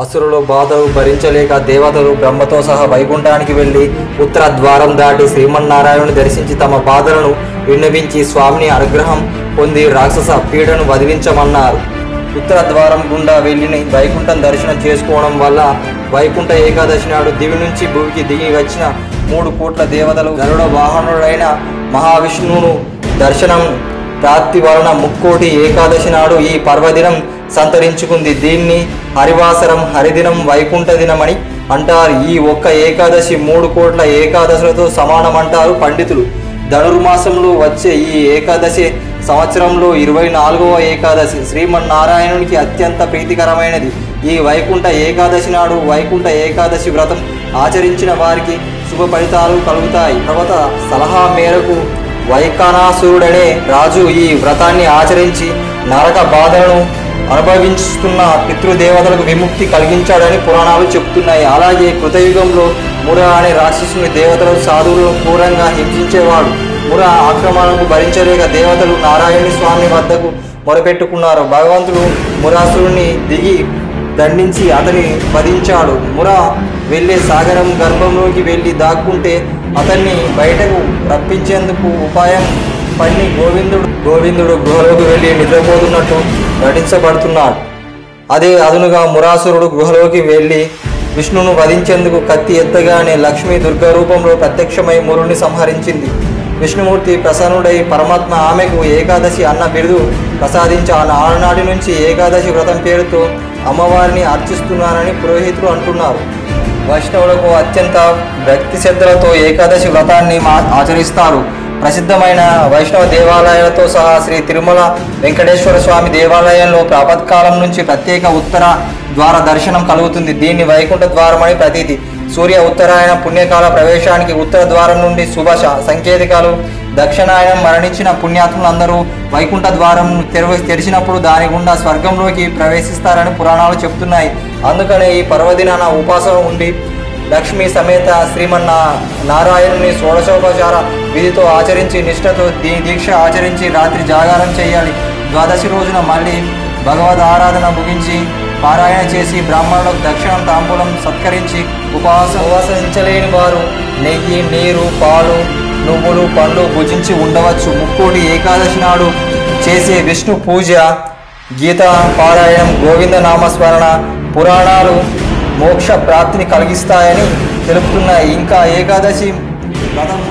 అసురులు బాధలు భరించలేక దేవతలు బ్రహ్మతో సహా వైకుంఠానికి వెళ్లి ఉత్తర ద్వారం దాటి శ్రీమన్నారాయణుని దర్శించి తమ బాధలను విన్నవించి స్వామిని అనుగ్రహం పొంది రాక్షస పీడను వదిలించమన్నారు. ఉత్తర ద్వారం గుండా వెళ్ళి వైకుంఠం దర్శనం చేసుకోవడం వల్ల వైకుంఠ ఏకాదశి నాడు దివి నుంచి భూమికి దిగి వచ్చిన 3 కోట్ల దేవతలు గరుడ వాహనుడైన మహావిష్ణువును దర్శనం ప్రాప్తి వలన ముక్కోటి ఏకాదశి నాడు ఈ పర్వదినం సంతరించుకుంది. దీన్ని హరివాసరం, హరిదినం, వైకుంఠ దినమని అంటారు. ఈ ఒక్క ఏకాదశి 3 కోట్ల ఏకాదశులతో సమానమంటారు పండితులు. ధనుర్మాసంలో వచ్చే ఈ ఏకాదశి సంవత్సరంలో 24వ ఏకాదశి శ్రీమన్నారాయణునికి అత్యంత ప్రీతికరమైనది. ఈ వైకుంఠ ఏకాదశి నాడు వైకుంఠ ఏకాదశి వ్రతం ఆచరించిన వారికి శుభ ఫలితాలు కలుగుతాయి. తర్వాత సలహా మేరకు వైఖానాసురుడనే రాజు ఈ వ్రతాన్ని ఆచరించి నరక బాధలను అనుభవిస్తున్న పితృదేవతలకు విముక్తి కలిగించాడని పురాణాలు చెబుతున్నాయి. అలాగే కృతయుగంలో ముర అనే రాక్షసుని దేవతలు సాధువులను క్రూరంగా హింసించేవాడు. ముర ఆక్రమణకు భరించలేక దేవతలు నారాయణ స్వామి వద్దకు మొరపెట్టుకున్నారు. భగవంతుడు మురాసురుణ్ణి దిగి దండించి అతని వధించాడు. ముర వెళ్ళే సాగరం గర్భంలోకి వెళ్ళి దాక్కుంటే అతన్ని బయటకు రప్పించేందుకు ఉపాయం పన్ని గోవిందుడు గృహలోకి వెళ్ళి నిద్రపోతున్నట్టు నటించబడుతున్నాడు. అదే అదునుగా మురాసురుడు గృహలోకి వెళ్ళి విష్ణును వధించేందుకు కత్తి ఎత్తగానే లక్ష్మీ దుర్గా రూపంలో ప్రత్యక్షమై మురుని సంహరించింది. విష్ణుమూర్తి ప్రసన్నుడై పరమాత్మ ఆమెకు ఏకాదశి అన్న బిరుదు ప్రసాదించి ఆనాటి నుంచి ఏకాదశి వ్రతం పేరుతో అమ్మవారిని అర్చిస్తున్నారని పురోహితులు అంటున్నారు. వైష్ణవులకు అత్యంత భక్తి శ్రద్ధలతో ఏకాదశి వ్రతాన్ని ఆచరిస్తారు. ప్రసిద్ధమైన వైష్ణవ దేవాలయాలతో సహా శ్రీ తిరుమల వెంకటేశ్వర స్వామి దేవాలయంలో ప్రాపత్కాలం నుంచి ప్రత్యేక ఉత్తర ద్వార దర్శనం కలుగుతుంది. దీన్ని వైకుంఠ ద్వారమని ప్రతీతి. సూర్య ఉత్తరాయణ పుణ్యకాల ప్రవేశానికి ఉత్తర ద్వారం నుండి శుభ సంకేతికాలు. దక్షిణాయనం మరణించిన పుణ్యాత్ములందరూ వైకుంఠ ద్వారం తెరిచినప్పుడు దాని గుండా స్వర్గంలోకి ప్రవేశిస్తారని పురాణాలు చెబుతున్నాయి. అందుకనే ఈ పర్వదినాన ఉపాసం ఉండి లక్ష్మీ సమేత శ్రీమన్నారాయణుని షోడశోపచార విధితో ఆచరించి నిష్ఠతో దీక్ష ఆచరించి రాత్రి జాగారం చేయాలి. ద్వాదశి రోజున మళ్ళీ భగవద్ ఆరాధన ముగించి పారాయణ చేసి బ్రాహ్మణులకు దక్షిణం తాంబూలం సత్కరించి ఉపవాసించలేని వారు నెయ్యి, నీరు, పాలు, నువ్వులు, పండ్లు భుజించి ఉండవచ్చు. ముక్కోటి ఏకాదశి నాడు చేసే విష్ణు పూజ, గీత పారాయణం, గోవింద నామస్మరణ పురాణాలు మోక్ష ప్రాప్తిని కలిగిస్తాయని తెలుపుతున్నాయి. ఇంకా ఏకాదశి వ్రతం